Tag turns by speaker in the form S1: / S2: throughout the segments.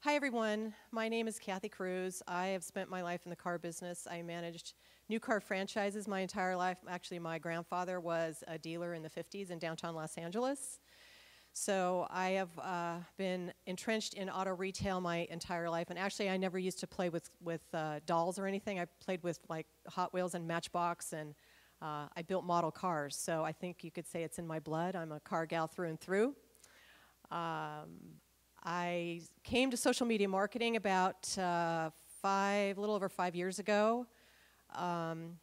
S1: Hi everyone, my name is Kathy Kruse. I have spent my life in the car business. I managed new car franchises my entire life. Actually, my grandfather was a dealer in the 50s in downtown Los Angeles. So I have been entrenched in auto retail my entire life, and actually I never used to play with dolls or anything. I played with like Hot Wheels and Matchbox, and I built model cars. So I think you could say it's in my blood. I'm a car gal through and through. I came to social media marketing about a little over 5 years ago.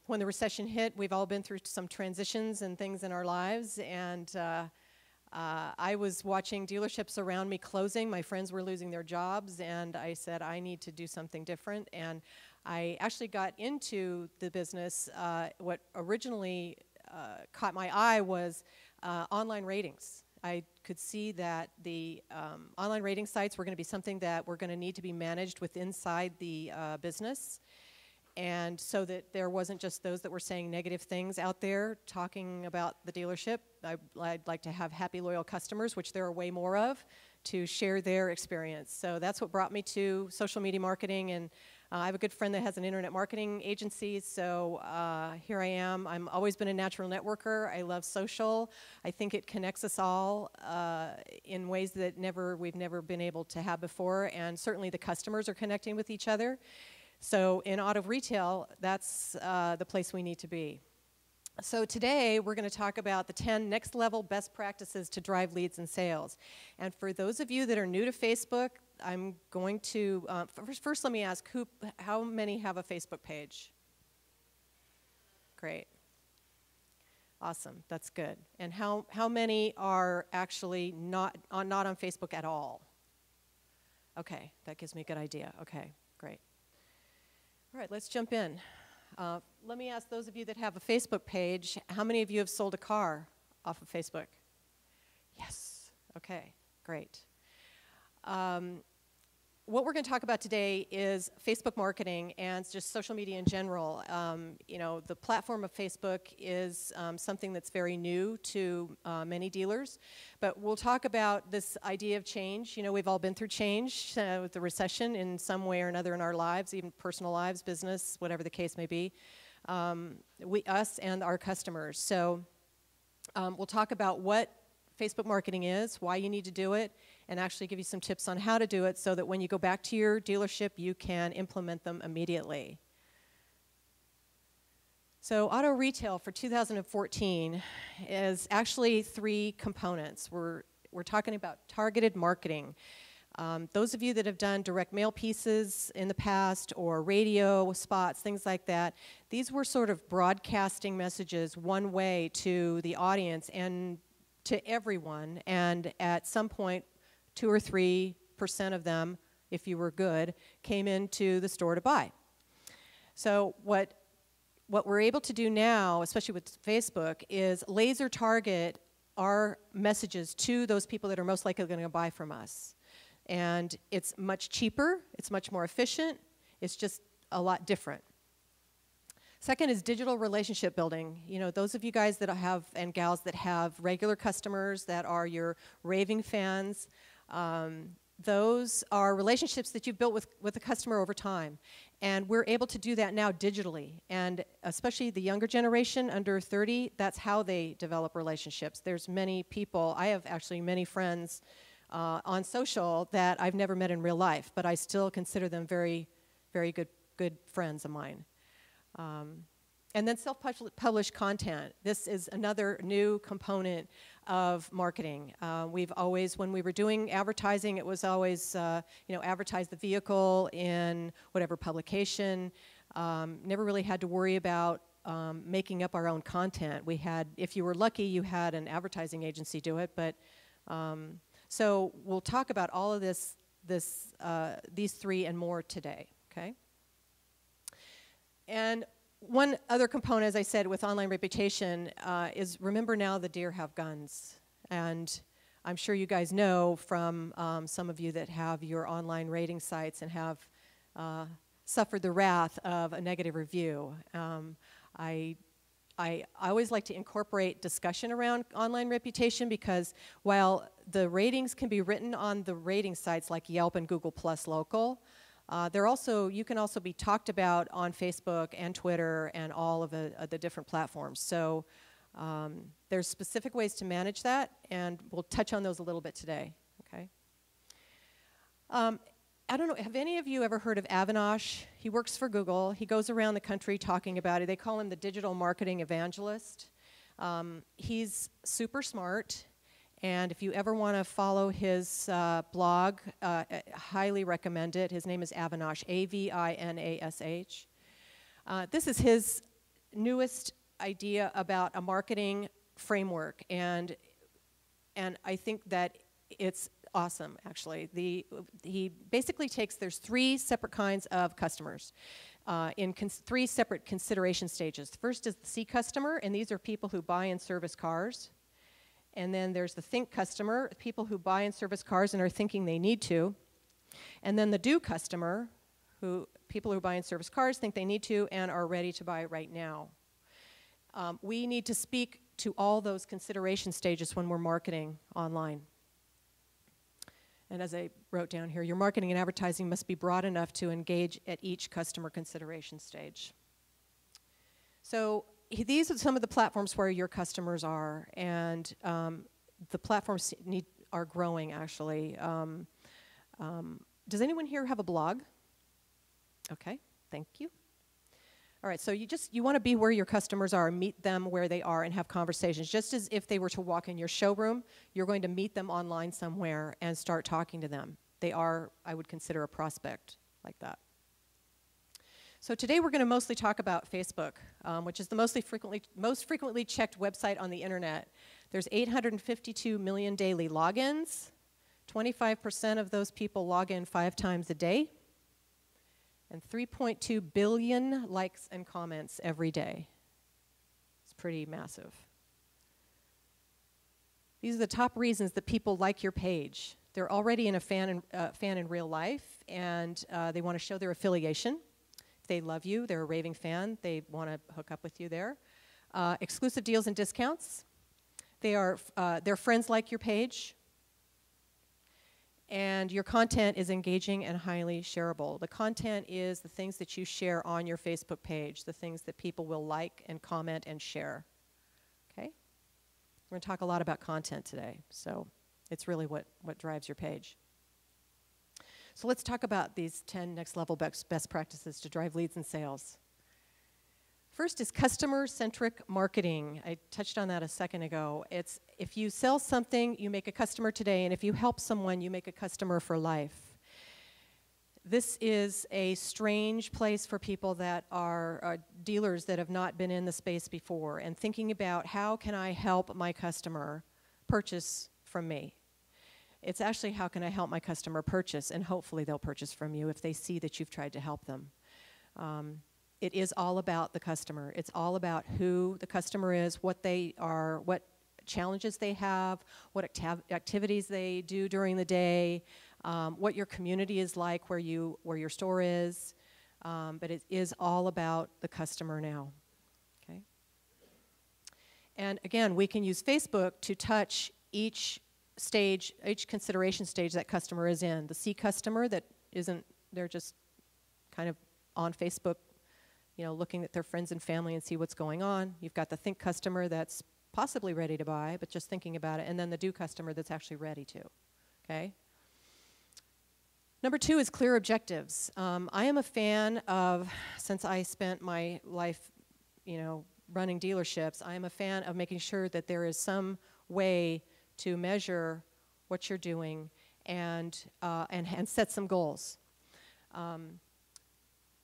S1: When the recession hit, we've all been through some transitions and things in our lives, and I was watching dealerships around me closing. My friends were losing their jobs, and I said, I need to do something different. And I actually got into the business. What originally caught my eye was online ratings. I could see that the online rating sites were going to be something that were going to need to be managed with inside the business, and so that there wasn't just those that were saying negative things out there talking about the dealership. I'd like to have happy, loyal customers, which there are way more of, to share their experience. So that's what brought me to social media marketing, and I have a good friend that has an internet marketing agency, so here I am. I've always been a natural networker. I love social. I think it connects us all in ways that we've never been able to have before, and certainly the customers are connecting with each other. So in auto retail, that's the place we need to be. So today, we're going to talk about the 10 next-level best practices to drive leads and sales. And for those of you that are new to Facebook, I'm going to, first let me ask, how many have a Facebook page? Great. Awesome, that's good. And how many are actually not on Facebook at all? Okay, that gives me a good idea. Okay, great. All right, let's jump in. Let me ask those of you that have a Facebook page, how many of you have sold a car off of Facebook? Yes. Okay, great. What we're going to talk about today is Facebook marketing and just social media in general. You know, the platform of Facebook is something that's very new to many dealers, but we'll talk about this idea of change. You know, we've all been through change with the recession in some way or another in our lives, even personal lives, business, whatever the case may be. Us and our customers. So we'll talk about what Facebook marketing is, why you need to do it, and actually give you some tips on how to do it so that when you go back to your dealership, you can implement them immediately. So auto retail for 2014 is actually 3 components. We're talking about targeted marketing. Those of you that have done direct mail pieces in the past or radio spots, things like that, these were sort of broadcasting messages one way to the audience and to everyone, and at some point 2 or 3% of them, if you were good, came into the store to buy. So what we're able to do now, especially with Facebook, is laser target our messages to those people that are most likely going to buy from us. And it's much cheaper, it's much more efficient, it's just a lot different. Second is digital relationship building. You know, those of you guys that have, and gals that have regular customers that are your raving fans, those are relationships that you've built with the customer over time. And we're able to do that now digitally. And especially the younger generation, under 30, that's how they develop relationships. There's many people, I have actually many friends on social that I've never met in real life, but I still consider them very, very good friends of mine. And then self-published content. This is another new component of marketing. We've always, when we were doing advertising, it was always, you know, advertise the vehicle in whatever publication. Never really had to worry about making up our own content. We had, if you were lucky, you had an advertising agency do it. But so we'll talk about all of these 3 and more today. Okay. And one other component, as I said, with online reputation is remember now the deer have guns. And I'm sure you guys know from some of you that have your online rating sites and have suffered the wrath of a negative review. I I always like to incorporate discussion around online reputation, because while the ratings can be written on the rating sites like Yelp and Google Plus Local, you can also be talked about on Facebook and Twitter and all of the different platforms. So there's specific ways to manage that, and we'll touch on those a little bit today. Okay. I don't know, have any of you ever heard of Avinash? He works for Google. He goes around the country talking about it. They call him the digital marketing evangelist. He's super smart, and if you ever want to follow his blog, I highly recommend it. His name is Avinash, A-V-I-N-A-S-H. This is his newest idea about a marketing framework, and I think that it's awesome, actually. He basically takes, there's 3 separate kinds of customers in 3 separate consideration stages. First is the C customer, and these are people who buy and service cars. And then there's the think customer, people who buy and service cars and are thinking they need to. And then the do customer, people who buy and service cars, think they need to, and are ready to buy right now. We need to speak to all those consideration stages when we're marketing online. And as I wrote down here, your marketing and advertising must be broad enough to engage at each customer consideration stage. So these are some of the platforms where your customers are, and the platforms are growing, actually. Does anyone here have a blog? Okay, thank you. All right, so you want to be where your customers are, meet them where they are, and have conversations. Just as if they were to walk in your showroom, you're going to meet them online somewhere and start talking to them. They are, I would consider, a prospect like that. So today we're going to mostly talk about Facebook, which is the most frequently checked website on the internet. There's 852 million daily logins. 25% of those people log in 5 times a day. And 3.2 billion likes and comments every day. It's pretty massive. These are the top reasons that people like your page. They're already a fan in real life, and they want to show their affiliation. If they love you, they're a raving fan, they want to hook up with you there. Exclusive deals and discounts. Their friends like your page. And your content is engaging and highly shareable. The content is the things that you share on your Facebook page, the things that people will like and comment and share. Okay? We're going to talk a lot about content today, so it's really what drives your page. So let's talk about these 10 next level best practices to drive leads and sales. First is customer-centric marketing. I touched on that a second ago. It's if you sell something, you make a customer today, and if you help someone, you make a customer for life. This is a strange place for people that are dealers that have not been in the space before, and thinking about how can I help my customer purchase from me. It's actually how can I help my customer purchase, and hopefully they'll purchase from you if they see that you've tried to help them. It is all about the customer. It's all about who the customer is, what they are, what challenges they have, what activities they do during the day, what your community is like, where your store is. But it is all about the customer now. Okay? And again, we can use Facebook to touch each consideration stage that customer is in. The C customer that isn't, they're just kind of on Facebook, looking at their friends and family and see what's going on. You've got the think customer that's possibly ready to buy, but just thinking about it, and then the do customer that's actually ready to, okay? Number 2 is clear objectives. I am a fan of, since I spent my life, running dealerships, I am a fan of making sure that there is some way to measure what you're doing and set some goals.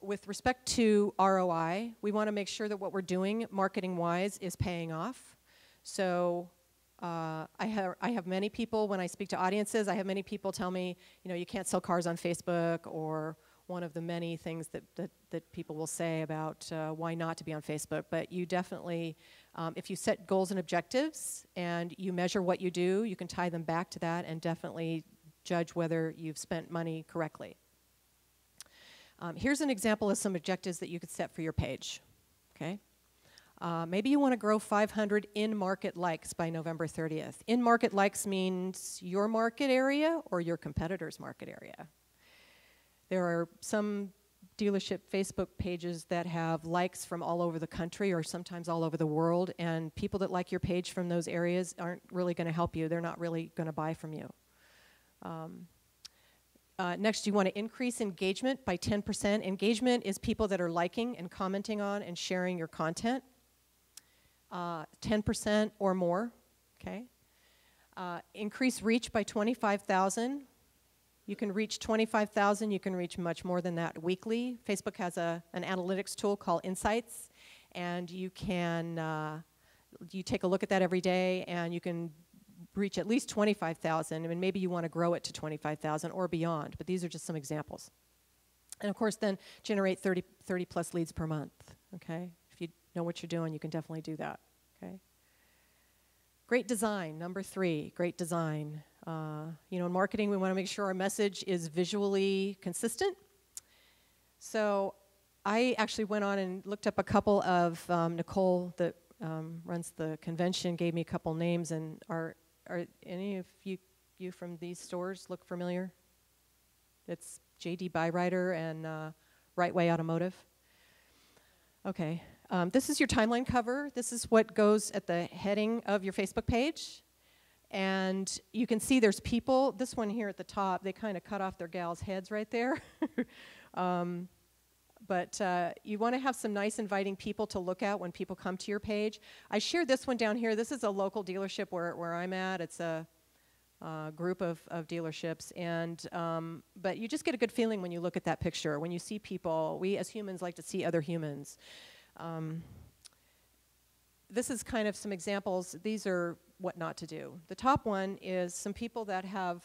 S1: With respect to ROI, we want to make sure that what we're doing marketing-wise is paying off. So I have many people, when I speak to audiences, I have many people tell me, you can't sell cars on Facebook, or one of the many things that people will say about why not to be on Facebook. But you definitely, if you set goals and objectives and you measure what you do, you can tie them back to that and definitely judge whether you've spent money correctly. Here's an example of some objectives that you could set for your page. Okay, Maybe you want to grow 500 in-market likes by November 30th. In-market likes means your market area or your competitor's market area. There are some dealership Facebook pages that have likes from all over the country or sometimes all over the world, and people that like your page from those areas aren't really going to help you. They're not really going to buy from you. Next, you want to increase engagement by 10%. Engagement is people that are liking and commenting on and sharing your content. 10% or more, okay? Increase reach by 25,000. You can reach 25,000. You can reach much more than that weekly. Facebook has an analytics tool called Insights, and you can you take a look at that every day, and you can reach at least 25,000, and maybe you want to grow it to 25,000 or beyond, but these are just some examples. And of course, then generate 30 plus leads per month, okay? If you know what you're doing, you can definitely do that, okay? Great design, number 3, great design. You know, in marketing, we want to make sure our message is visually consistent. So I actually went on and looked up a couple of, Nicole that runs the convention gave me a couple names, and are any of you from these stores look familiar? It's J.D. Byrider and Right Way Automotive. Okay, this is your timeline cover. This is what goes at the heading of your Facebook page. And you can see there's people, this one here at the top, they kind of cut off their gals' heads right there. But you want to have some nice inviting people to look at when people come to your page. I shared this one down here. This is a local dealership where I'm at. It's a group of dealerships. And but you just get a good feeling when you look at that picture. When you see people, we as humans like to see other humans. This is kind of some examples. These are what not to do. The top one is some people that have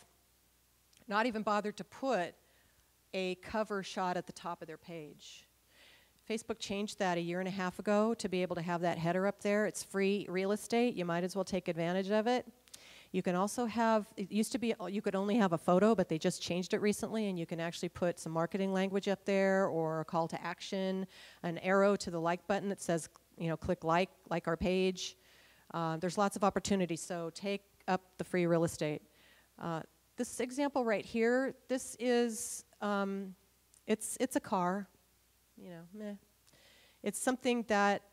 S1: not even bothered to put a cover shot at the top of their page. Facebook changed that a 1.5 years ago to be able to have that header up there. It's free real estate. You might as well take advantage of it. You can also have, it used to be you could only have a photo, but they just changed it recently, and you can actually put some marketing language up there or a call to action, an arrow to the like button that says, you know, click like our page. There's lots of opportunities, so take up the free real estate. This example right here, this is, it's a car, you know, meh. It's something that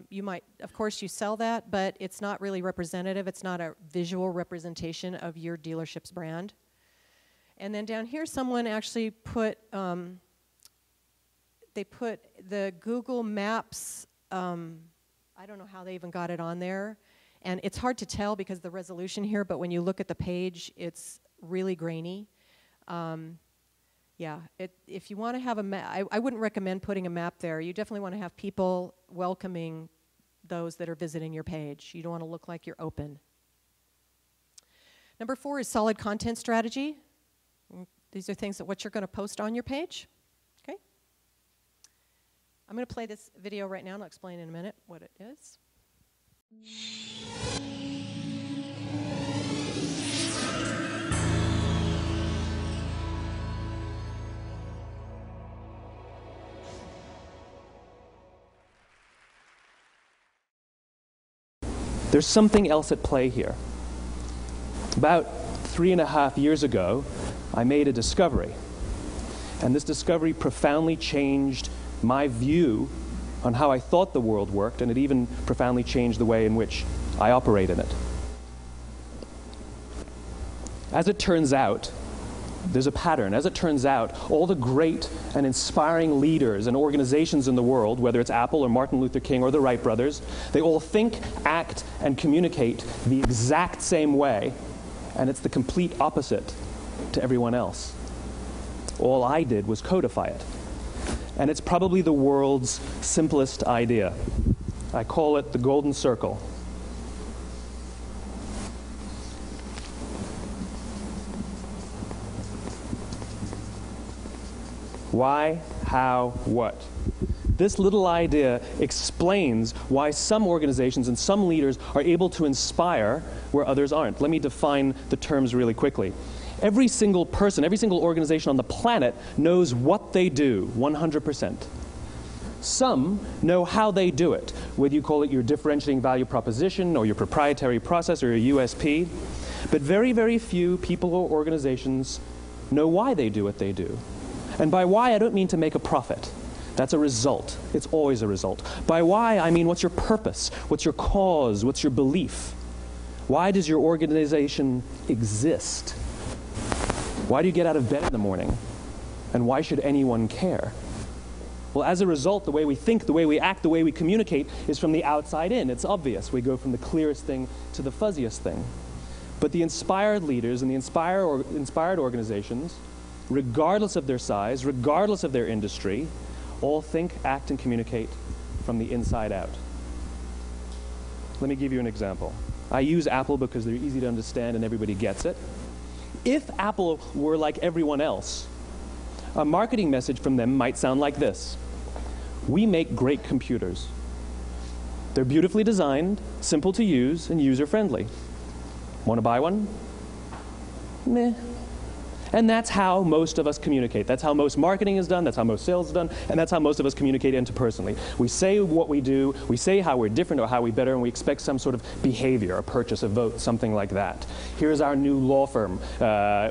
S1: you might, of course you sell that, but it's not really representative. It's not a visual representation of your dealership's brand. And then down here, someone actually put, they put the Google Maps, I don't know how they even got it on there. And it's hard to tell because of the resolution here, but when you look at the page, it's really grainy. Yeah, if you want to have a map, I wouldn't recommend putting a map there. You definitely want to have people welcoming those that are visiting your page. You don't want to look like you're open. Number 4 is solid content strategy. These are things that what you're going to post on your page. Okay. I'm going to play this video right now, and I'll explain in a minute what it is.
S2: There's something else at play here. About 3.5 years ago, I made a discovery. And this discovery profoundly changed my view on how I thought the world worked, and it even profoundly changed the way in which I operate in it. As it turns out, there's a pattern. As it turns out, all the great and inspiring leaders and organizations in the world, whether it's Apple or Martin Luther King or the Wright brothers, they all think, act, and communicate the exact same way, and it's the complete opposite to everyone else. All I did was codify it. And it's probably the world's simplest idea. I call it the golden circle. Why, how, what? This little idea explains why some organizations and some leaders are able to inspire where others aren't. Let me define the terms really quickly. Every single person, every single organization on the planet knows what they do, 100%. Some know how they do it, whether you call it your differentiating value proposition or your proprietary process or your USP. But very, very few people or organizations know why they do what they do. And by why, I don't mean to make a profit. That's a result. It's always a result. By why, I mean what's your purpose? What's your cause? What's your belief? Why does your organization exist? Why do you get out of bed in the morning? And why should anyone care? Well, as a result, the way we think, the way we act, the way we communicate is from the outside in. It's obvious. We go from the clearest thing to the fuzziest thing. But the inspired leaders and the inspired organizations, regardless of their size, regardless of their industry, all think, act, and communicate from the inside out. Let me give you an example. I use Apple because they're easy to understand and everybody gets it. If Apple were like everyone else, a marketing message from them might sound like this. We make great computers. They're beautifully designed, simple to use, and user-friendly. Want to buy one? Meh. And that's how most of us communicate. That's how most marketing is done, that's how most sales is done, and that's how most of us communicate interpersonally. We say what we do, we say how we're different or how we're better, and we expect some sort of behavior, a purchase, a vote, something like that. Here's our new law firm.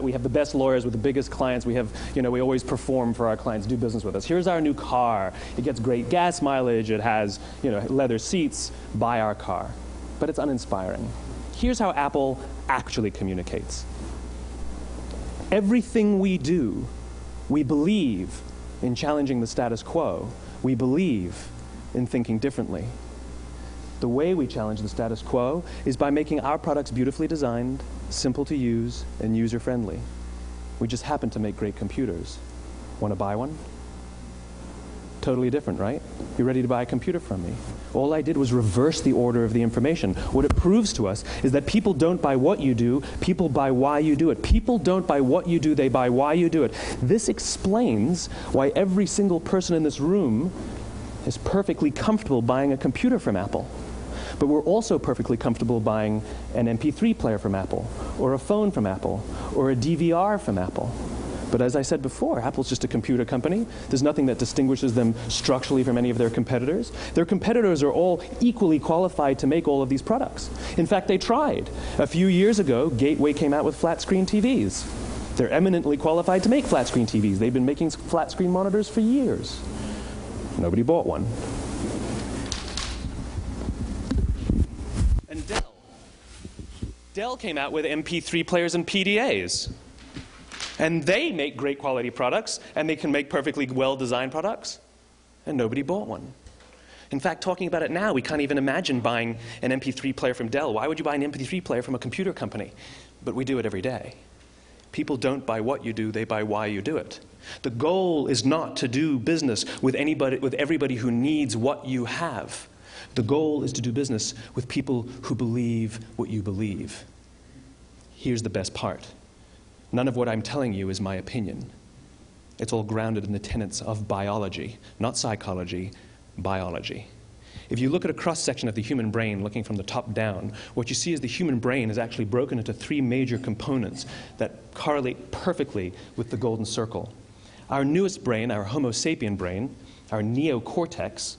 S2: We have the best lawyers with the biggest clients. We have, we always perform for our clients, do business with us. Here's our new car. It gets great gas mileage. It has, leather seats. Buy our car. But it's uninspiring. Here's how Apple actually communicates. Everything we do, we believe in challenging the status quo. We believe in thinking differently. The way we challenge the status quo is by making our products beautifully designed, simple to use, and user-friendly. We just happen to make great computers. Want to buy one? Totally different, right? You ready to buy a computer from me? All I did was reverse the order of the information. What it proves to us is that people don't buy what you do, people buy why you do it. People don't buy what you do, they buy why you do it. This explains why every single person in this room is perfectly comfortable buying a computer from Apple. But we're also perfectly comfortable buying an MP3 player from Apple, or a phone from Apple, or a DVR from Apple. But as I said before, Apple's just a computer company. There's nothing that distinguishes them structurally from any of their competitors. Their competitors are all equally qualified to make all of these products. In fact, they tried. A few years ago, Gateway came out with flat-screen TVs. They're eminently qualified to make flat-screen TVs. They've been making flat-screen monitors for years. Nobody bought one. And Dell came out with MP3 players and PDAs. And they make great quality products, and they can make perfectly well-designed products, and nobody bought one. In fact, talking about it now, we can't even imagine buying an MP3 player from Dell. Why would you buy an MP3 player from a computer company? But we do it every day. People don't buy what you do, they buy why you do it. The goal is not to do business with everybody who needs what you have. The goal is to do business with people who believe what you believe. Here's the best part. None of what I'm telling you is my opinion. It's all grounded in the tenets of biology, not psychology, biology. If you look at a cross-section of the human brain, looking from the top down, what you see is the human brain is actually broken into three major components that correlate perfectly with the golden circle. Our newest brain, our Homo sapien brain, our neocortex,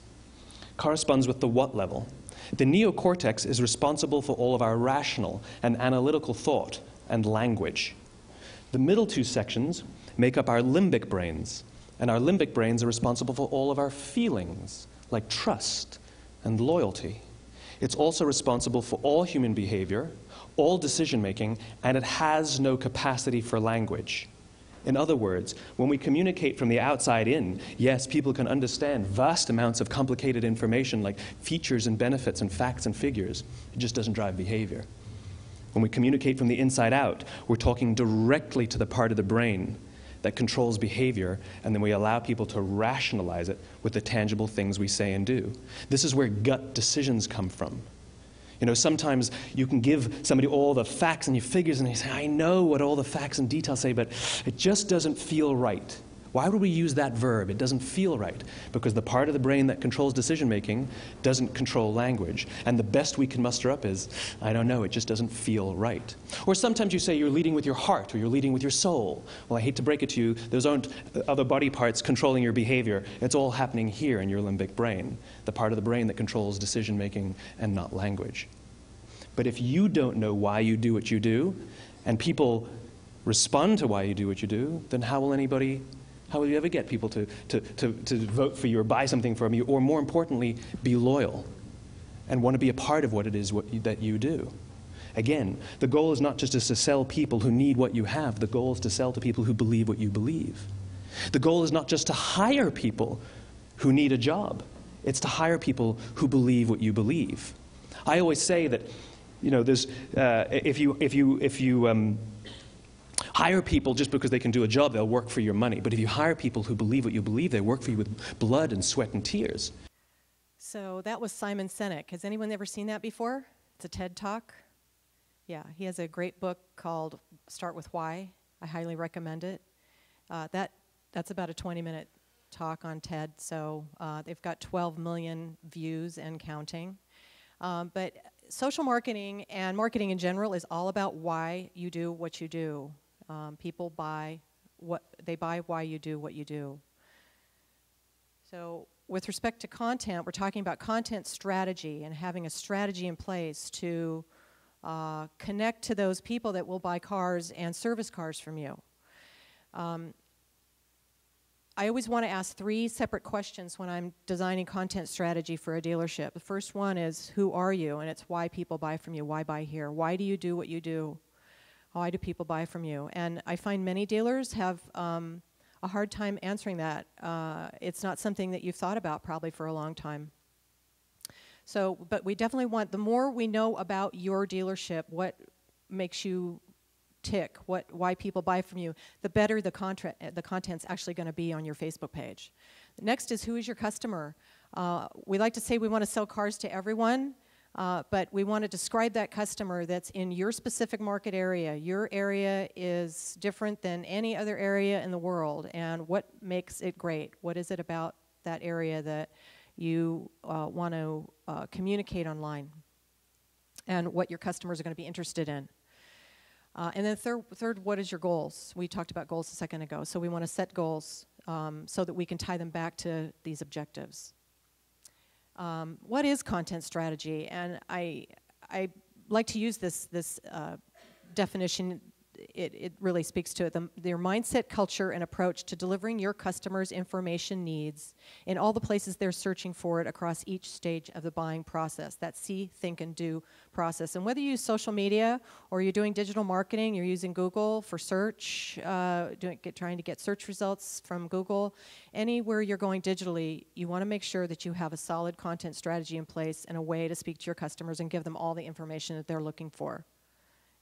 S2: corresponds with the what level. The neocortex is responsible for all of our rational and analytical thought and language. The middle two sections make up our limbic brains, and our limbic brains are responsible for all of our feelings, like trust and loyalty. It's also responsible for all human behavior, all decision-making, and it has no capacity for language. In other words, when we communicate from the outside in, yes, people can understand vast amounts of complicated information like features and benefits and facts and figures. It just doesn't drive behavior. When we communicate from the inside out, we're talking directly to the part of the brain that controls behavior, and then we allow people to rationalize it with the tangible things we say and do. This is where gut decisions come from. Sometimes you can give somebody all the facts and your figures, and they say, I know what all the facts and details say, but it just doesn't feel right. Why would we use that verb? It doesn't feel right, because the part of the brain that controls decision-making doesn't control language. And the best we can muster up is, I don't know, it just doesn't feel right. Or sometimes you say you're leading with your heart, or you're leading with your soul. Well, I hate to break it to you, those aren't other body parts controlling your behavior. It's all happening here in your limbic brain, the part of the brain that controls decision-making and not language. But if you don't know why you do what you do, and people respond to why you do what you do, then how will you ever get people to vote for you or buy something from you, or more importantly, be loyal and want to be a part of what it is that you do? Again, the goal is not just to sell people who need what you have. The goal is to sell to people who believe what you believe. The goal is not just to hire people who need a job. It's to hire people who believe what you believe. I always say that, there's if you hire people just because they can do a job, they'll work for your money. But if you hire people who believe what you believe, they work for you with blood and sweat and tears.
S1: So that was Simon Sinek. Has anyone ever seen that before? It's a TED Talk. Yeah, he has a great book called Start With Why. I highly recommend it. That's about a 20-minute talk on TED, so they've got 12 million views and counting. But social marketing and marketing in general is all about why you do what you do. People buy why you do what you do. So with respect to content, we're talking about content strategy and having a strategy in place to connect to those people that will buy cars and service cars from you. I always want to ask 3 separate questions when I'm designing content strategy for a dealership. The first one is, who are you? And it's why people buy from you. Why buy here? Why do you do what you do? Why do people buy from you? And I find many dealers have a hard time answering that. It's not something that you've thought about probably for a long time. So, but we definitely want, the more we know about your dealership, what makes you tick, why people buy from you, the better the content's actually going to be on your Facebook page. Next is, who is your customer? We like to say we want to sell cars to everyone, but we want to describe that customer that's in your specific market area. Your area is different than any other area in the world, and what makes it great? What is it about that area that you want to communicate online, and what your customers are going to be interested in? And then third, what is your goals? We talked about goals a second ago. So we want to set goals so that we can tie them back to these objectives. What is content strategy? And I like to use this definition. It really speaks to it. Their mindset, culture, and approach to delivering your customers' information needs in all the places they're searching for it across each stage of the buying process. That see, think, and do process. And whether you use social media or you're doing digital marketing, you're using Google for search, trying to get search results from Google, anywhere you're going digitally, you want to make sure that you have a solid content strategy in place and a way to speak to your customers and give them all the information that they're looking for.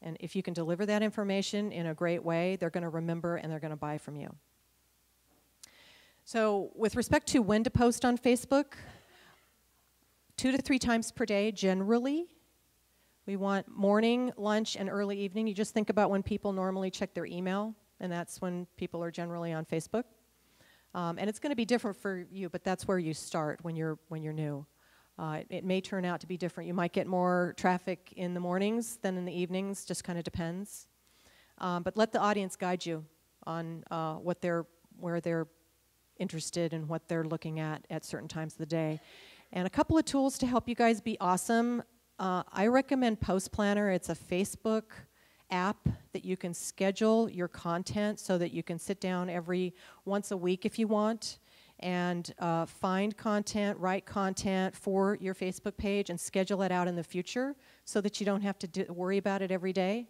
S1: And if you can deliver that information in a great way, they're going to remember and they're going to buy from you. So with respect to when to post on Facebook, 2 to 3 times per day generally. We want morning, lunch, and early evening. You just think about when people normally check their email, and that's when people are generally on Facebook. And it's going to be different for you, but that's where you start when you're new. It may turn out to be different. You might get more traffic in the mornings than in the evenings, just kind of depends. But let the audience guide you on where they're interested and what they're looking at certain times of the day. And a couple of tools to help you guys be awesome. I recommend Post Planner. It's a Facebook app that you can schedule your content so that you can sit down once a week if you want, and find content, write content for your Facebook page and schedule it out in the future so that you don't have to worry about it every day.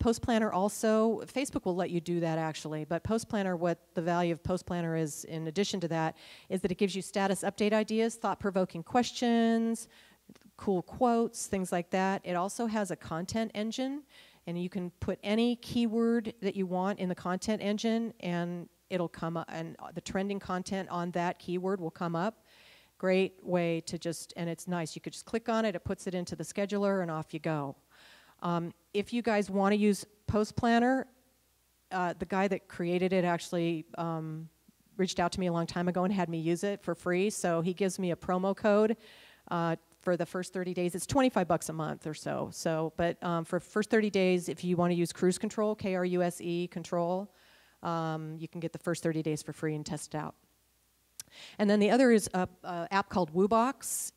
S1: Post Planner also, Facebook will let you do that actually, but Post Planner, what the value of Post Planner is in addition to that, is that it gives you status update ideas, thought-provoking questions, cool quotes, things like that. It also has a content engine, and you can put any keyword that you want in the content engine and it'll come up, and the trending content on that keyword will come up. Great way to and it's nice. You could just click on it, it puts it into the scheduler, and off you go. If you guys want to use Post Planner, the guy that created it actually reached out to me a long time ago and had me use it for free. So he gives me a promo code for the first 30 days. It's 25 bucks a month or so. But for first 30 days, if you want to use Kruse Control, Kruse Control, you can get the first 30 days for free and test it out. And then the other is a app called WooBox.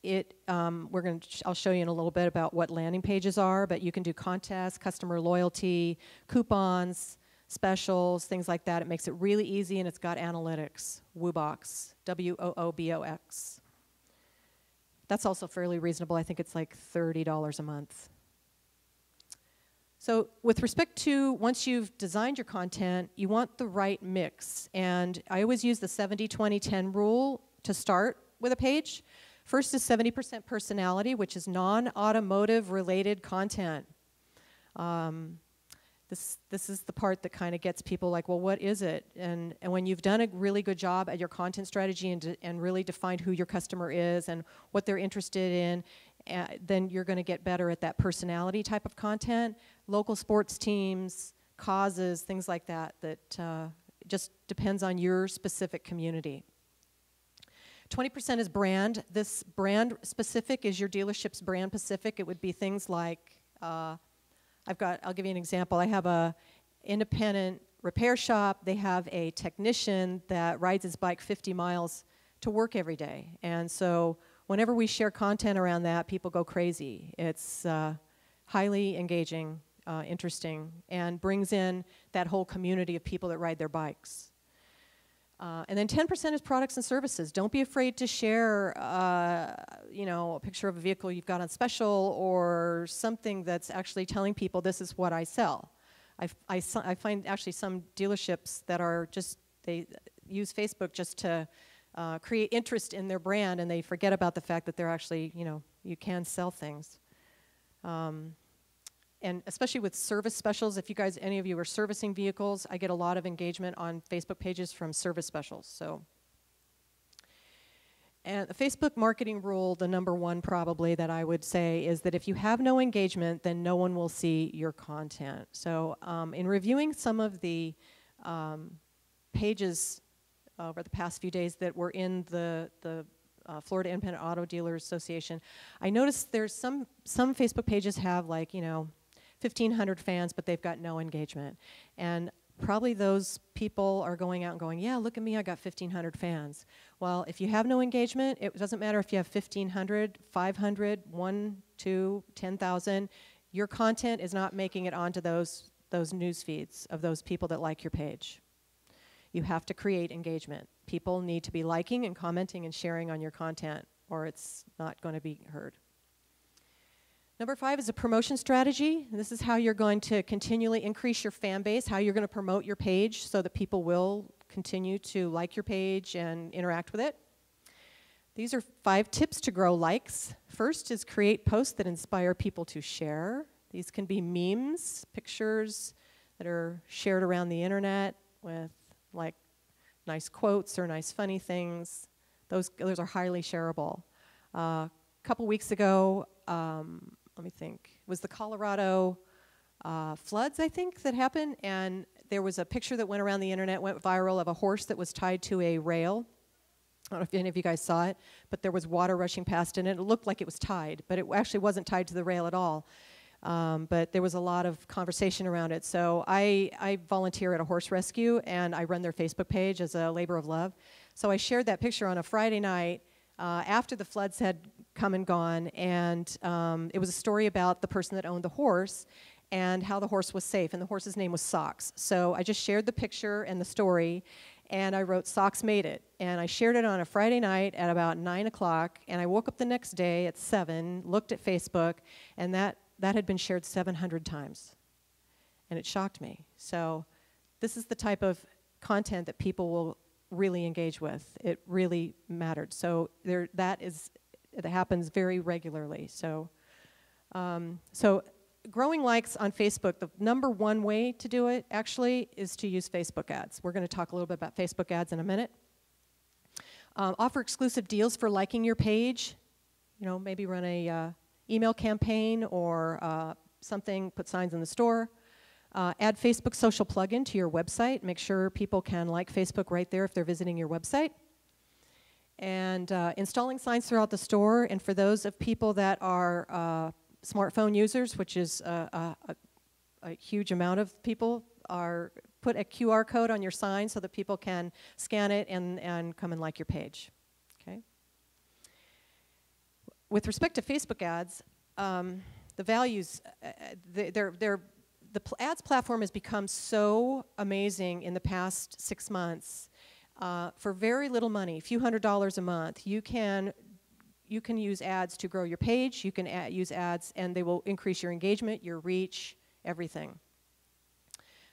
S1: I'll show you in a little bit about what landing pages are, but you can do contests, customer loyalty, coupons, specials, things like that. It makes it really easy, and it's got analytics. WooBox, WOOBOX. That's also fairly reasonable. I think it's like $30 a month. So with respect to once you've designed your content, you want the right mix. And I always use the 70-20-10 rule to start with a page. First is 70% personality, which is non-automotive related content. This is the part that kind of gets people like, well, what is it? And when you've done a really good job at your content strategy and really defined who your customer is and what they're interested in, then you're going to get better at that personality type of content. Local sports teams, causes, things like that, just depends on your specific community. 20% is brand. This brand specific is your dealership's brand specific. It would be things like, I'll give you an example. I have a independent repair shop. They have a technician that rides his bike 50 miles to work every day. And so whenever we share content around that, people go crazy. It's highly engaging, interesting, and brings in that whole community of people that ride their bikes. And then 10% is products and services. Don't be afraid to share, a picture of a vehicle you've got on special or something that's actually telling people this is what I sell. I find actually some dealerships that are they use Facebook just to create interest in their brand, and they forget about the fact that they're actually, you can sell things. And especially with service specials, if any of you are servicing vehicles, I get a lot of engagement on Facebook pages from service specials. And the Facebook marketing rule, the number one probably that I would say is that if you have no engagement, then no one will see your content. So in reviewing some of the pages over the past few days that were in the Florida Independent Auto Dealers Association, I noticed there's some Facebook pages have 1,500 fans, but they've got no engagement. And probably those people are going out and going, yeah, look at me, I got 1,500 fans. Well, if you have no engagement, it doesn't matter if you have 1,500, 500, 1, 2, 10,000. Your content is not making it onto those news feeds of those people that like your page. You have to create engagement. People need to be liking and commenting and sharing on your content, or it's not going to be heard. Number 5 is a promotion strategy. This is how you're going to continually increase your fan base, how you're going to promote your page so that people will continue to like your page and interact with it. These are 5 tips to grow likes. First is create posts that inspire people to share. These can be memes, pictures that are shared around the internet with nice quotes or nice funny things. Those are highly shareable. A couple weeks ago, let me think, it was the Colorado floods, I think, that happened, and there was a picture that went around the internet, went viral, of a horse that was tied to a rail. I don't know if any of you guys saw it, but there was water rushing past it, and it looked like it was tied, but it actually wasn't tied to the rail at all. But there was a lot of conversation around it. So I volunteer at a horse rescue, and I run their Facebook page as a labor of love. So I shared that picture on a Friday night after the floods had come and gone, and it was a story about the person that owned the horse and how the horse was safe, and the horse's name was Socks. So I just shared the picture and the story, and I wrote Socks made it, and I shared it on a Friday night at about 9 o'clock, and I woke up the next day at 7, looked at Facebook, and that had been shared 700 times, and it shocked me. So this is the type of content that people will really engage with. It really mattered. So that happens very regularly. So growing likes on Facebook, the number one way to do it actually is to use Facebook ads. We're going to talk a little bit about Facebook ads in a minute. Offer exclusive deals for liking your page. Maybe run a email campaign or something, put signs in the store. Add Facebook social plugin to your website. Make sure people can like Facebook right there if they're visiting your website. And installing signs throughout the store. And for those of people that are smartphone users, which is a huge amount of people, put a QR code on your sign so that people can scan it and come and like your page. Okay. With respect to Facebook ads, the values, the ads platform has become so amazing in the past 6 months. For very little money, a few $100s a month, you can use ads to grow your page. You can use ads, and they will increase your engagement, your reach, everything.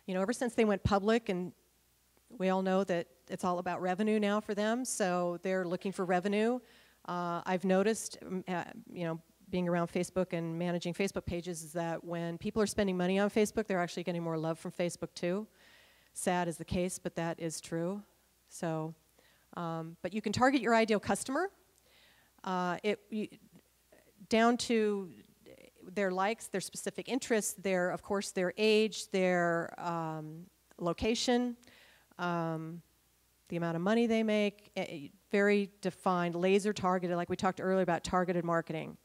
S1: You know, ever since they went public, and we all know that it's all about revenue now for them, so they're looking for revenue. I've noticed, you know, being around Facebook and managing Facebook pages, is that when people are spending money on Facebook, they're actually getting more love from Facebook too. Sad is the case, but that is true. So, but you can target your ideal customer down to their likes, their specific interests, of course, their age, their location, the amount of money they make, very defined, laser targeted, like we talked earlier about targeted marketing.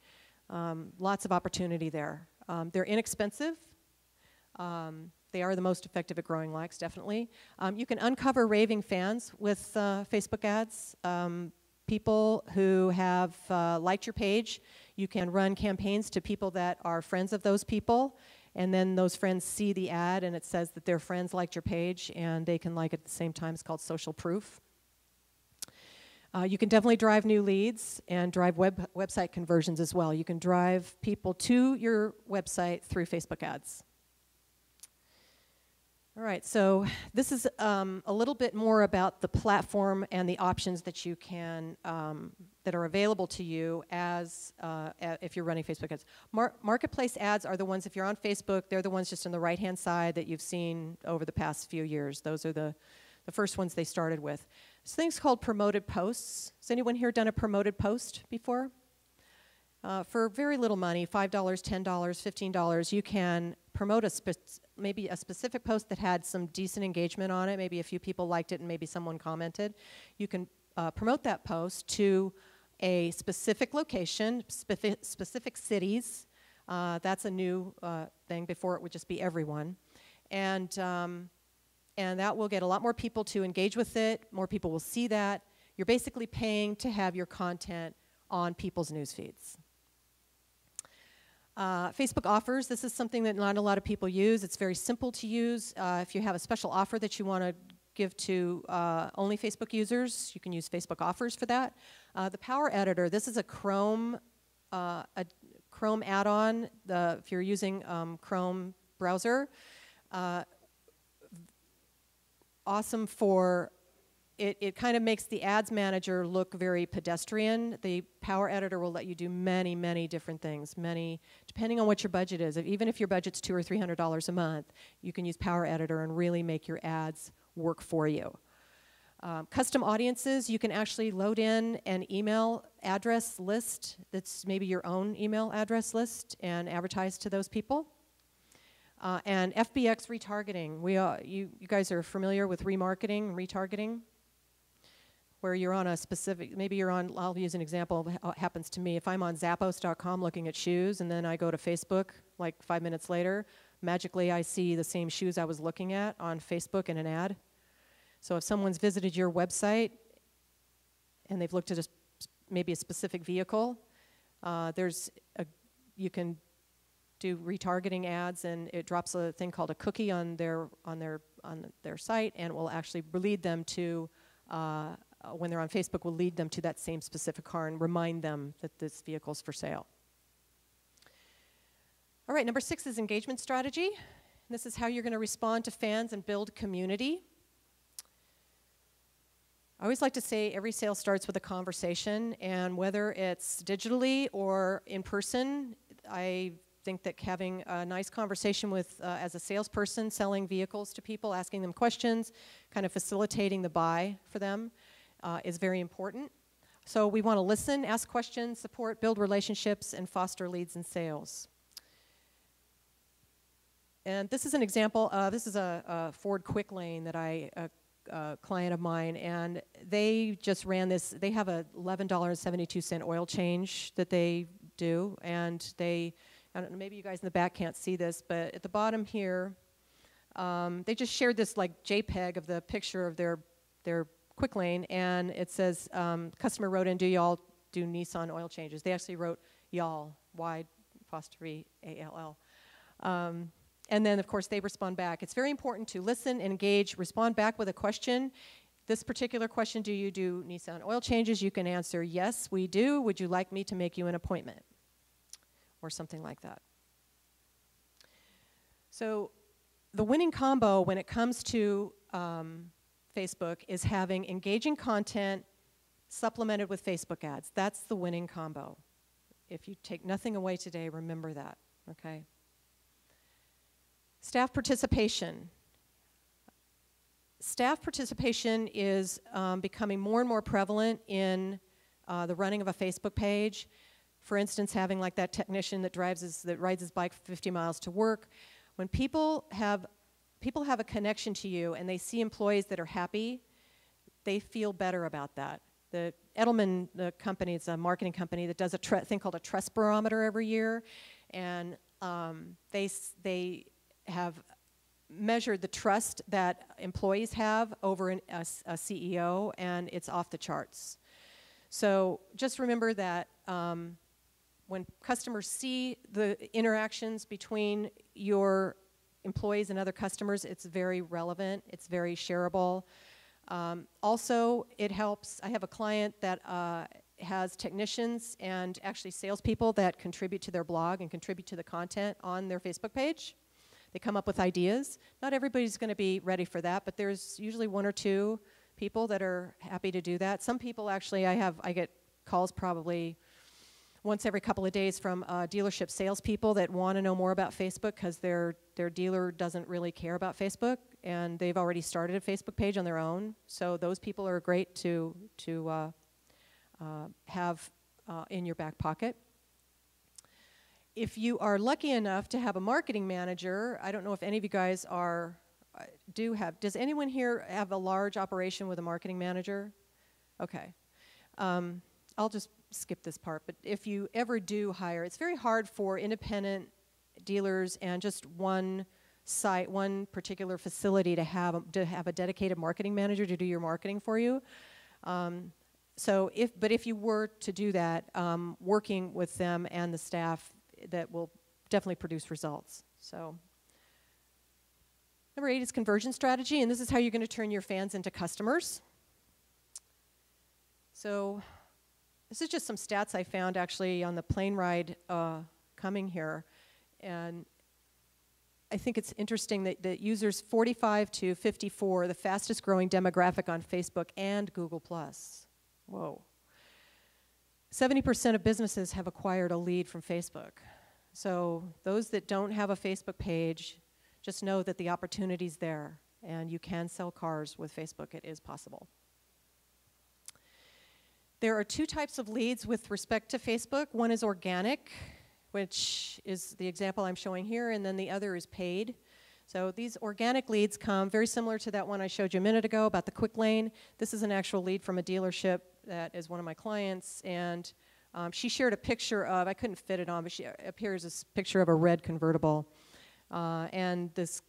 S1: Lots of opportunity there. They're inexpensive. They are the most effective at growing likes, definitely. You can uncover raving fans with Facebook ads. People who have liked your page, you can run campaigns to people that are friends of those people, and then those friends see the ad and it says that their friends liked your page and they can like it at the same time. It's called social proof. You can definitely drive new leads and drive website conversions as well. You can drive people to your website through Facebook ads. All right, so this is a little bit more about the platform and the options that you can, that are available to you as if you're running Facebook ads. Marketplace ads are the ones, if you're on Facebook, they're the ones just on the right-hand side that you've seen over the past few years. Those are the first ones they started with. There's things called promoted posts. Has anyone here done a promoted post before? For very little money, $5, $10, $15, you can promote maybe a specific post that had some decent engagement on it. Maybe a few people liked it and maybe someone commented. You can promote that post to a specific location, specific cities. That's a new thing. Before it would just be everyone. And that will get a lot more people to engage with it. More people will see that. You're basically paying to have your content on people's news feeds. Facebook offers, this is something that not a lot of people use. It's very simple to use. If you have a special offer that you want to give to only Facebook users, you can use Facebook offers for that. The Power Editor, this is a Chrome add-on. If you're using Chrome browser, awesome for it kind of makes the ads manager look very pedestrian. The Power Editor will let you do many, many different things. Depending on what your budget is. Even if your budget's $200 or $300 a month, you can use Power Editor and really make your ads work for you. Custom audiences, you can actually load in an email address list that's maybe your own email address list and advertise to those people. And FBX retargeting. You guys are familiar with remarketing, retargeting? Where you're on a specific, maybe you're on, I'll use an example of what happens to me. If I'm on Zappos.com looking at shoes and then I go to Facebook like 5 minutes later, magically I see the same shoes I was looking at on Facebook in an ad. So if someone's visited your website and they've looked at maybe a specific vehicle, you can do retargeting ads and it drops a thing called a cookie on their site and it will actually lead them to when they're on Facebook, will lead them to that same specific car and remind them that this vehicle's for sale. All right, number 6 is engagement strategy. This is how you're going to respond to fans and build community. I always like to say every sale starts with a conversation, and whether it's digitally or in person, I think that having a nice conversation with, as a salesperson, selling vehicles to people, asking them questions, kind of facilitating the buy for them, is very important. So we want to listen, ask questions, support, build relationships, and foster leads and sales. And this is an example. This is a Ford Quick Lane that a client of mine, and they just ran this. They have a $11.72 oil change that they do, and they, I don't know, maybe you guys in the back can't see this, but at the bottom here, they just shared this like JPEG of the picture of their Quick Lane, and it says, customer wrote in, do y'all do Nissan oil changes? They actually wrote y'all, Y''A''L''. And then, of course, they respond back. It's very important to listen, engage, respond back with a question. This particular question, do you do Nissan oil changes? You can answer, yes, we do. Would you like me to make you an appointment? Or something like that. So the winning combo when it comes to Facebook is having engaging content supplemented with Facebook ads. That's the winning combo. If you take nothing away today, remember that, okay? Staff participation. Staff participation is becoming more and more prevalent in the running of a Facebook page. For instance, having like that technician that rides his bike 50 miles to work. When people have a connection to you and they see employees that are happy, they feel better about that. The Edelman, the company, it's a marketing company that does a thing called a trust barometer every year, and they have measured the trust that employees have over a CEO, and it's off the charts. So just remember that when customers see the interactions between your employees and other customers, it's very relevant, it's very shareable. Also, it helps. I have a client that has technicians and actually salespeople that contribute to their blog and contribute to the content on their Facebook page. They come up with ideas. Not everybody's going to be ready for that, but there's usually one or two people that are happy to do that. Some people actually, I get calls probably once every couple of days from dealership salespeople that want to know more about Facebook because their dealer doesn't really care about Facebook, and they've already started a Facebook page on their own. So those people are great to have in your back pocket. If you are lucky enough to have a marketing manager, I don't know if any of you guys does anyone here have a large operation with a marketing manager? Okay. I'll just skip this part, but if you ever do hire, it's very hard for independent dealers and just one site, one particular facility to have a dedicated marketing manager to do your marketing for you. But if you were to do that, working with them and the staff, that will definitely produce results. So number 8 is conversion strategy, and this is how you're going to turn your fans into customers. So this is just some stats I found actually on the plane ride coming here, and I think it's interesting that users 45 to 54 are the fastest growing demographic on Facebook and Google+. Whoa. 70% of businesses have acquired a lead from Facebook. So those that don't have a Facebook page, just know that the opportunity's there, and you can sell cars with Facebook. It is possible. There are 2 types of leads with respect to Facebook. One is organic, which is the example I'm showing here, and then the other is paid. So these organic leads come very similar to that one I showed you a minute ago about the Quick Lane. This is an actual lead from a dealership that is one of my clients, and she shared a picture of, I couldn't fit it on, but she appears this picture of a red convertible. And this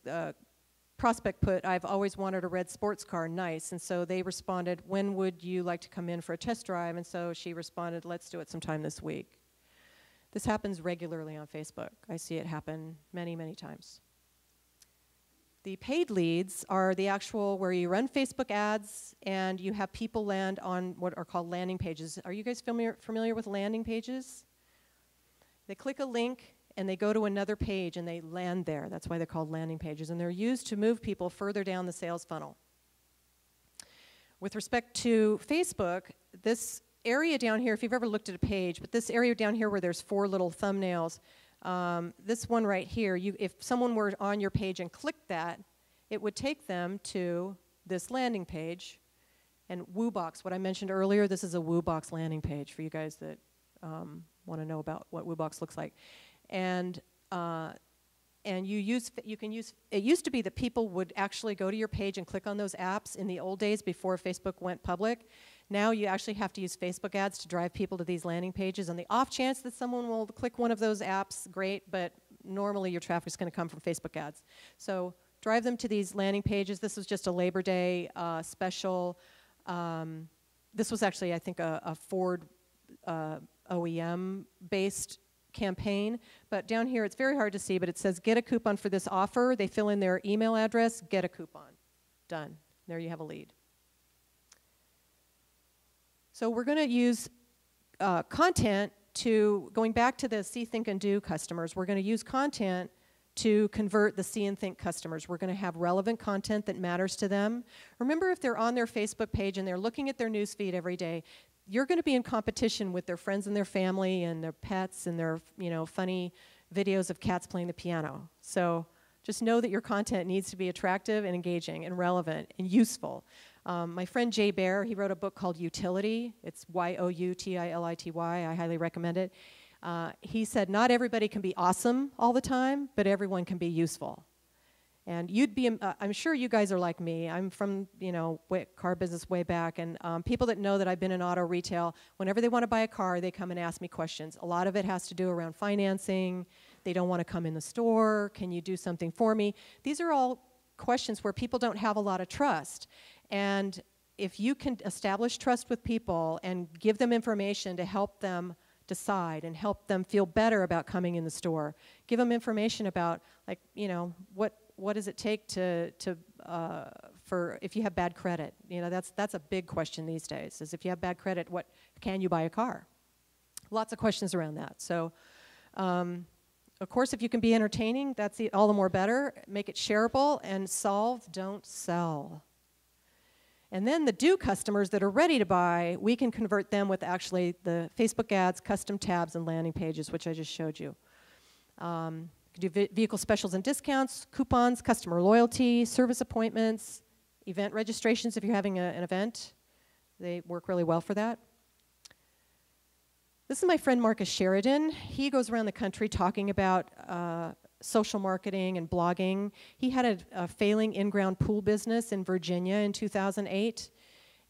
S1: prospect put, I've always wanted a red sports car, nice. And so they responded, when would you like to come in for a test drive? And so she responded, let's do it sometime this week. This happens regularly on Facebook. I see it happen many, many times. The paid leads are the actual where you run Facebook ads and you have people land on what are called landing pages. Are you guys familiar with landing pages? They click a link and they go to another page and they land there. That's why they're called landing pages, and they're used to move people further down the sales funnel. With respect to Facebook, this area down here, if you've ever looked at a page, but this area down here where there's 4 little thumbnails, this one right here, if someone were on your page and clicked that, it would take them to this landing page. And WooBox, what I mentioned earlier, this is a WooBox landing page for you guys that want to know about what WooBox looks like. And and you can use, it used to be that people would actually go to your page and click on those apps in the old days before Facebook went public. Now you actually have to use Facebook ads to drive people to these landing pages. On the off chance that someone will click one of those apps, great, but normally your traffic is going to come from Facebook ads. So drive them to these landing pages. This was just a Labor Day special. This was actually, I think, a Ford OEM-based campaign. But down here, it's very hard to see, but it says, get a coupon for this offer. They fill in their email address, get a coupon. Done. There you have a lead. So we're going to use content to, going back to the see, think, and do customers, we're going to use content to convert the see and think customers. We're going to have relevant content that matters to them. Remember, if they're on their Facebook page and they're looking at their news feed every day, you're going to be in competition with their friends and their family and their pets and their, you know, funny videos of cats playing the piano. So just know that your content needs to be attractive and engaging and relevant and useful. My friend Jay Baer, he wrote a book called Utility. It's Youtility. I highly recommend it. He said, not everybody can be awesome all the time, but everyone can be useful. And you'd be, I'm sure you guys are like me. I'm from, you know, car business way back, and people that know that I've been in auto retail, whenever they want to buy a car, they come and ask me questions. A lot of it has to do around financing. They don't want to come in the store. Can you do something for me? These are all questions where people don't have a lot of trust. And if you can establish trust with people and give them information to help them decide and help them feel better about coming in the store, give them information about, like, you know, what does it take for if you have bad credit? You know, that's a big question these days, is if you have bad credit, what can you buy a car? Lots of questions around that. So, of course, if you can be entertaining, that's all the more better. Make it shareable, and solve, don't sell. And then the do customers that are ready to buy, we can convert them with actually the Facebook ads, custom tabs, and landing pages, which I just showed you. You can do vehicle specials and discounts, coupons, customer loyalty, service appointments, event registrations if you're having an event. They work really well for that. This is my friend Marcus Sheridan. He goes around the country talking about social marketing and blogging. He had a failing in-ground pool business in Virginia in 2008,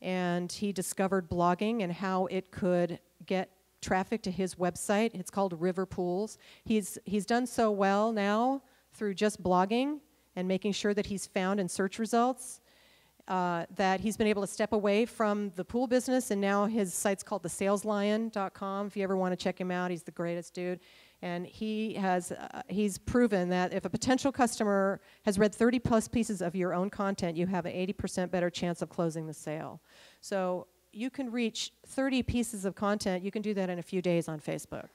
S1: and he discovered blogging and how it could get traffic to his website. It's called River Pools. He's done so well now through just blogging and making sure that he's found in search results that he's been able to step away from the pool business, and now his site's called thesaleslion.com. If you ever want to check him out, he's the greatest dude. And he's proven that if a potential customer has read 30 plus pieces of your own content, you have an 80% better chance of closing the sale. So you can reach 30 pieces of content. You can do that in a few days on Facebook.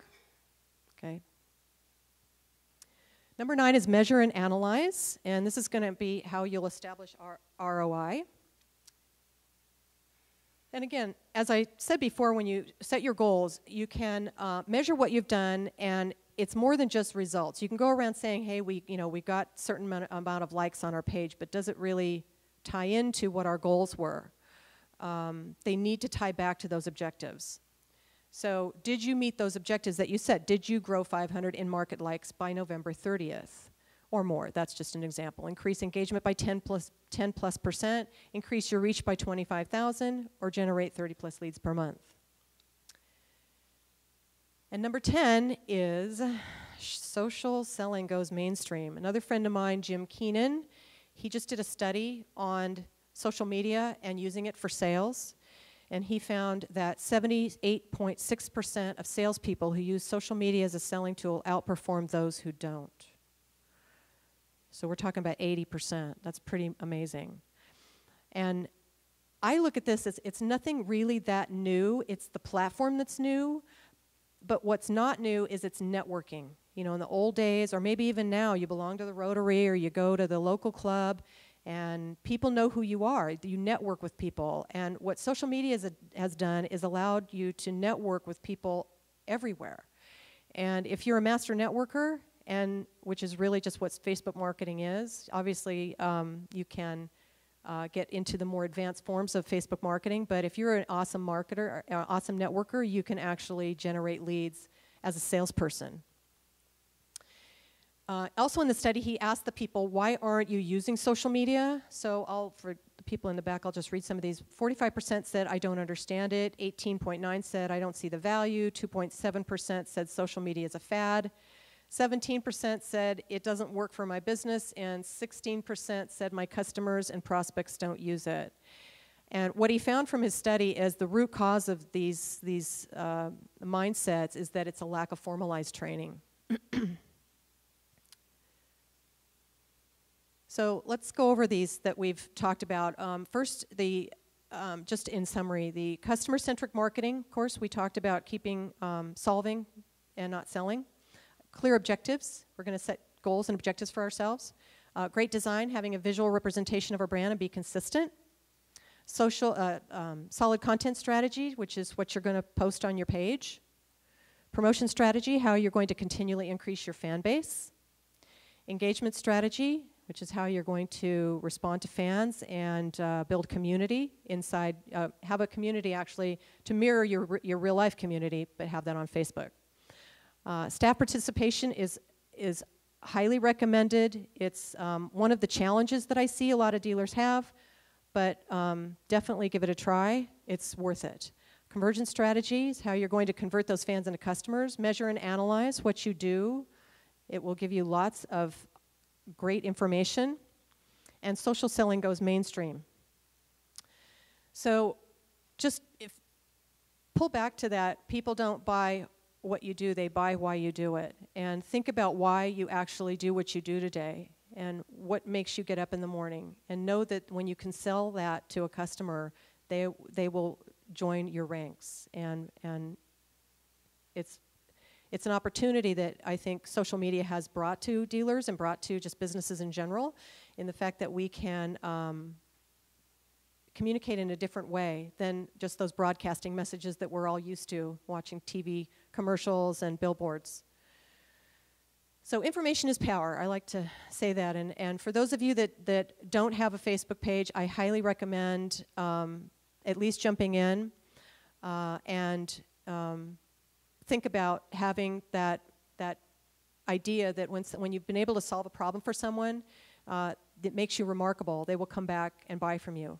S1: Okay. Number 9 is measure and analyze, and this is going to be how you'll establish ROI. And again, as I said before, when you set your goals, you can measure what you've done, and it's more than just results. You can go around saying, hey, we got a certain amount of likes on our page, but does it really tie into what our goals were? They need to tie back to those objectives. So did you meet those objectives that you set? Did you grow 500 in-market likes by November 30th or more? That's just an example. Increase engagement by 10+%, increase your reach by 25,000, or generate 30 plus leads per month. And number 10 is social selling goes mainstream. Another friend of mine, Jim Keenan, he just did a study on social media and using it for sales. And he found that 78.6% of salespeople who use social media as a selling tool outperform those who don't. So we're talking about 80%. That's pretty amazing. And I look at this as it's nothing really that new. It's the platform that's new. But what's not new is it's networking. You know, in the old days, or maybe even now, you belong to the Rotary or you go to the local club, and people know who you are. You network with people. And what social media has done is allowed you to network with people everywhere. And if you're a master networker, and which is really just what Facebook marketing is, obviously you can get into the more advanced forms of Facebook marketing, but if you're an awesome marketer, or awesome networker, you can actually generate leads as a salesperson. Also in the study, he asked the people, why aren't you using social media? So for the people in the back, I'll just read some of these. 45% said, I don't understand it. 18.9% said, I don't see the value. 2.7% said, social media is a fad. 17% said, it doesn't work for my business. And 16% said, my customers and prospects don't use it. And what he found from his study is the root cause of these mindsets is that it's a lack of formalized training. So let's go over these that we've talked about. First, just in summary, the customer-centric marketing, of course, we talked about keeping solving and not selling. Clear objectives. We're going to set goals and objectives for ourselves. Great design, having a visual representation of our brand and be consistent. Solid content strategy, which is what you're going to post on your page. Promotion strategy, how you're going to continually increase your fan base. Engagement strategy, which is how you're going to respond to fans and build community inside, have a community actually to mirror your real life community, but have that on Facebook. Staff participation is highly recommended. It's one of the challenges that I see a lot of dealers have, but definitely give it a try. It's worth it. Conversion strategies, how you're going to convert those fans into customers. Measure and analyze what you do. It will give you lots of great information. And social selling goes mainstream. So just pull back to that. People don't buy what you do, they buy why you do it. And think about why you actually do what you do today and what makes you get up in the morning. And know that when you can sell that to a customer, they will join your ranks. And it's an opportunity that I think social media has brought to dealers and brought to just businesses in general, in the fact that we can communicate in a different way than just those broadcasting messages that we're all used to, watching TV commercials and billboards. So information is power. I like to say that. And for those of you that don't have a Facebook page, I highly recommend at least jumping in and think about having that idea that when you've been able to solve a problem for someone that makes you remarkable, they will come back and buy from you.